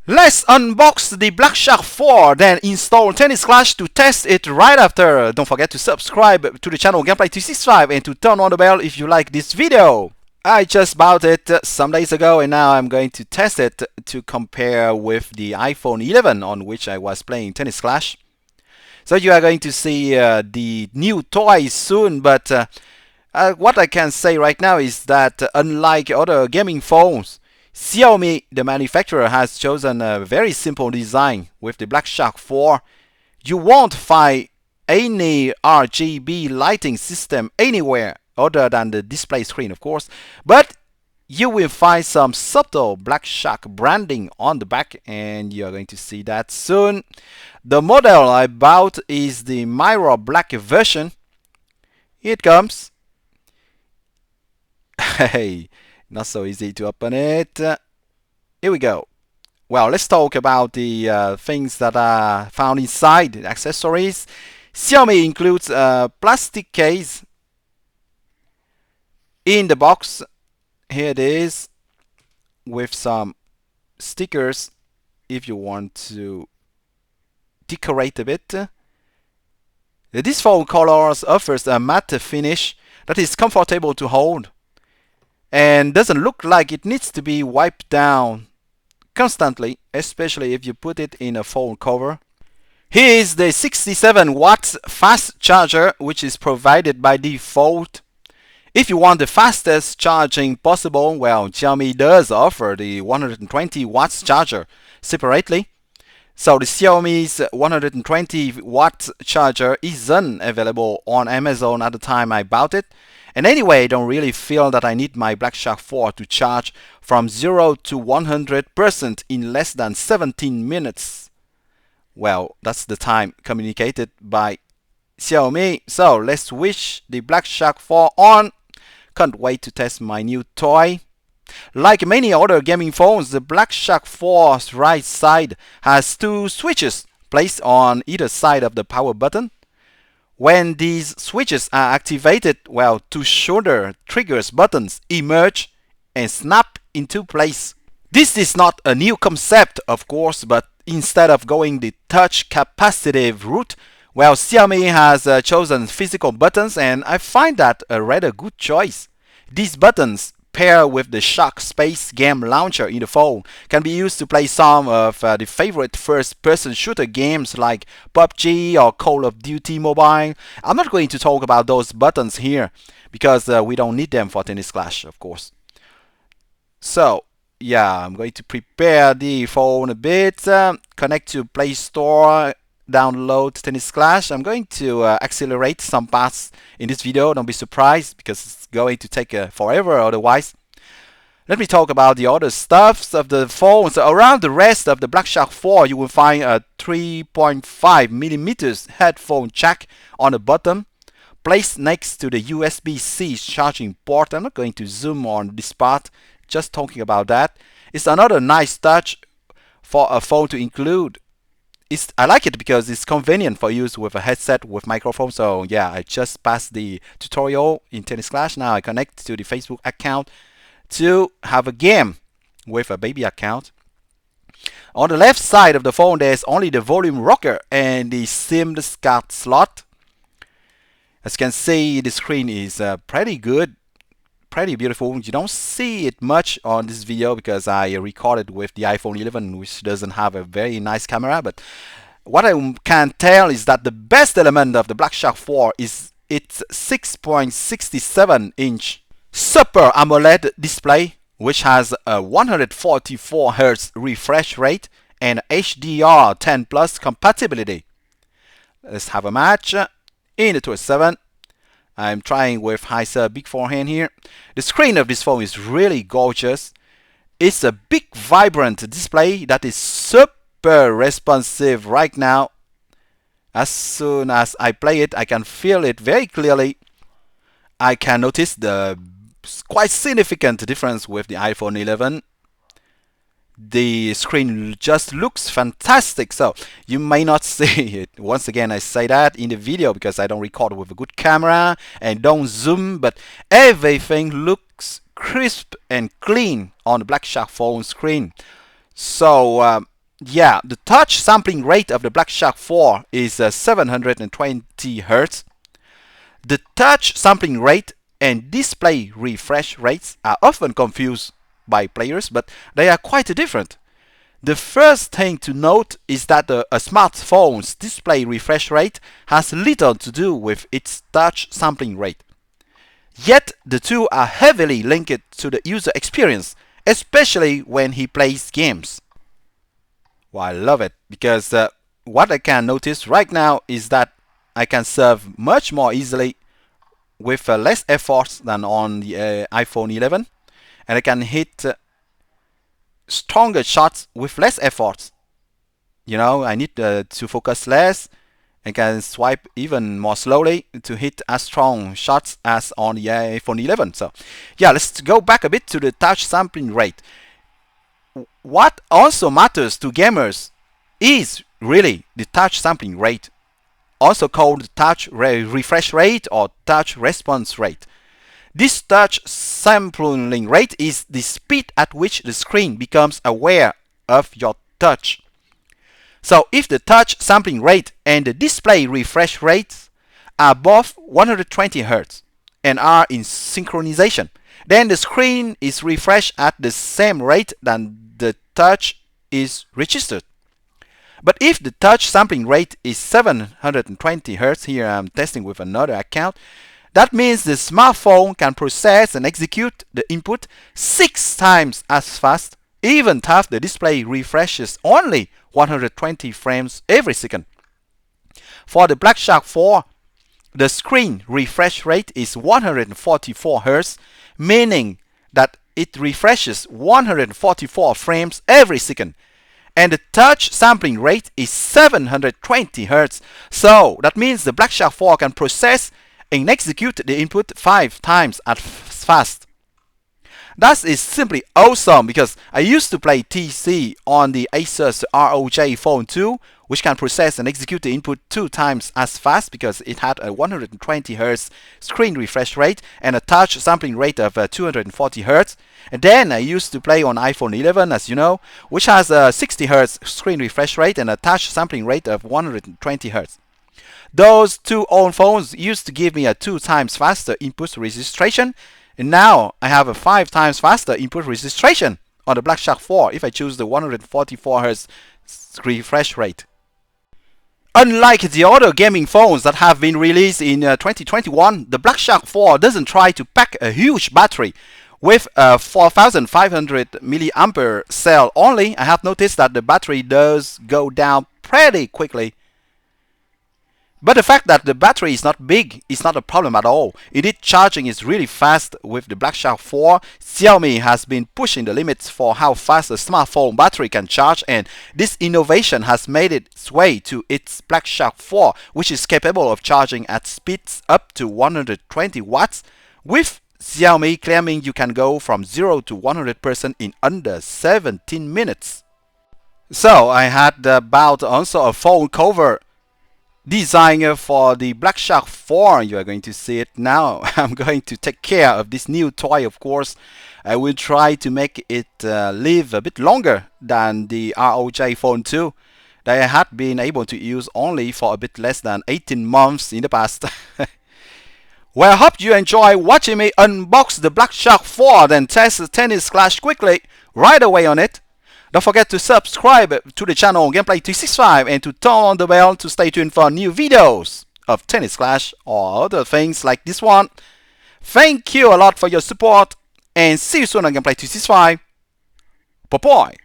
Let's unbox the Black Shark 4, then install Tennis Clash to test it right after. Don't forget to subscribe to the channel Gameplay 365 and to turn on the bell if you like this video. I just bought it some days ago and now I'm going to test it to compare with the iPhone 11 on which I was playing Tennis Clash. So you are going to see the new toy soon, but what I can say right now is that unlike other gaming phones, Xiaomi, the manufacturer, has chosen a very simple design with the Black Shark 4. You won't find any RGB lighting system anywhere other than the display screen, of course, but you will find some subtle Black Shark branding on the back, and you're going to see that soon. The model I bought is the Mirror Black version. Here it comes. Hey, not so easy to open it. Here we go. Well, let's talk about the things that are found inside the accessories. Xiaomi includes a plastic case in the box. Here it is with some stickers if you want to decorate a bit. This phone colors offers a matte finish that is comfortable to hold and doesn't look like it needs to be wiped down constantly, especially if you put it in a phone cover. Here is the 67 watts fast charger, which is provided by default. If you want the fastest charging possible, well, Xiaomi does offer the 120 watts charger separately. So the Xiaomi's 120 watt charger isn't available on Amazon at the time I bought it. And anyway, I don't really feel that I need my Black Shark 4 to charge from 0 to 100% in less than 17 minutes. Well, that's the time communicated by Xiaomi. So let's switch the Black Shark 4 on. Can't wait to test my new toy. Like many other gaming phones, the Black Shark 4's right side has two switches placed on either side of the power button. When these switches are activated, well, two shoulder triggers buttons emerge and snap into place. This is not a new concept, of course, but instead of going the touch capacitive route, well, Xiaomi has chosen physical buttons, and I find that a rather good choice. These buttons, paired with the Shark Space game launcher in the phone, can be used to play some of the favorite first-person shooter games like PUBG or Call of Duty Mobile. I'm not going to talk about those buttons here because we don't need them for Tennis Clash, of course. So, yeah, I'm going to prepare the phone a bit, connect to Play Store, download Tennis Clash. I'm going to accelerate some parts in this video. Don't be surprised because it's going to take forever otherwise. Let me talk about the other stuffs of the phone. So around the rest of the Black Shark 4, you will find a 3.5mm headphone jack on the bottom, placed next to the USB-C charging port. I'm not going to zoom on this part, just talking about that. It's another nice touch for a phone to include. I like it because it's convenient for use with a headset with microphone. So yeah, I just passed the tutorial in Tennis Clash. Now I connect to the Facebook account to have a game with a baby account. On the left side of the phone, there's only the volume rocker and the SIM card slot. As you can see, the screen is pretty good, pretty beautiful. You don't see it much on this video because I recorded with the iPhone 11, which doesn't have a very nice camera. But what I can tell is that the best element of the Black Shark 4 is its 6.67-inch Super AMOLED display, which has a 144 Hz refresh rate and HDR10 Plus compatibility. Let's have a match in the 27. I'm trying with Heiser big forehand here. The screen of this phone is really gorgeous. It's a big vibrant display that is super responsive right now. As soon as I play it, I can feel it very clearly. I can notice the quite significant difference with the iPhone 11. The screen just looks fantastic. So you may not see it. Once again, I say that in the video because I don't record with a good camera and don't zoom, but everything looks crisp and clean on the Black Shark phone screen. So Yeah, the touch sampling rate of the Black Shark 4 is 720 Hz. The touch sampling rate and display refresh rates are often confused by players, but they are quite different. The first thing to note is that a smartphone's display refresh rate has little to do with its touch sampling rate. Yet the two are heavily linked to the user experience, especially when he plays games. Well, I love it because what I can notice right now is that I can serve much more easily with less efforts than on the iPhone 11, and I can hit stronger shots with less efforts. You know, I need to focus less and can swipe even more slowly to hit as strong shots as on the iPhone 11. So, yeah, let's go back a bit to the touch sampling rate. What also matters to gamers is really the touch sampling rate, also called touch refresh rate or touch response rate. This touch sampling rate is the speed at which the screen becomes aware of your touch. So if the touch sampling rate and the display refresh rates are both 120 Hz and are in synchronization, then the screen is refreshed at the same rate than the touch is registered. But if the touch sampling rate is 720 Hz, here I'm testing with another account, that means the smartphone can process and execute the input 6 times as fast, even if the display refreshes only 120 frames every second. For the Black Shark 4, the screen refresh rate is 144 Hz, meaning that it refreshes 144 frames every second. And the touch sampling rate is 720 Hz. So that means the Black Shark 4 can process and execute the input 5 times as fast. That is simply awesome because I used to play TC on the Asus ROG Phone 2, which can process and execute the input 2 times as fast because it had a 120 Hz screen refresh rate and a touch sampling rate of 240 Hz. And then I used to play on iPhone 11, as you know, which has a 60 Hz screen refresh rate and a touch sampling rate of 120 Hz. Those two old phones used to give me a 2 times faster input registration, and now I have a 5 times faster input registration on the Black Shark 4 if I choose the 144 Hz refresh rate. Unlike the other gaming phones that have been released in 2021, the Black Shark 4 doesn't try to pack a huge battery. With a 4500 mAh cell only, I have noticed that the battery does go down pretty quickly. But the fact that the battery is not big is not a problem at all. Indeed, charging is really fast with the Black Shark 4. Xiaomi has been pushing the limits for how fast a smartphone battery can charge, and this innovation has made its way to its Black Shark 4, which is capable of charging at speeds up to 120 watts, with Xiaomi claiming you can go from 0 to 100% in under 17 minutes. So I had about also a phone cover designer for the Black Shark 4. You are going to see it now. I'm going to take care of this new toy, of course. I will try to make it live a bit longer than the ROG Phone 2 that I had been able to use only for a bit less than 18 months in the past. Well, I hope you enjoy watching me unbox the Black Shark 4 and test the Tennis Clash quickly right away on it. Don't forget to subscribe to the channel Gameplay 365 and to turn on the bell to stay tuned for new videos of Tennis Clash or other things like this one. Thank you a lot for your support and see you soon on Gameplay 365. Bye bye.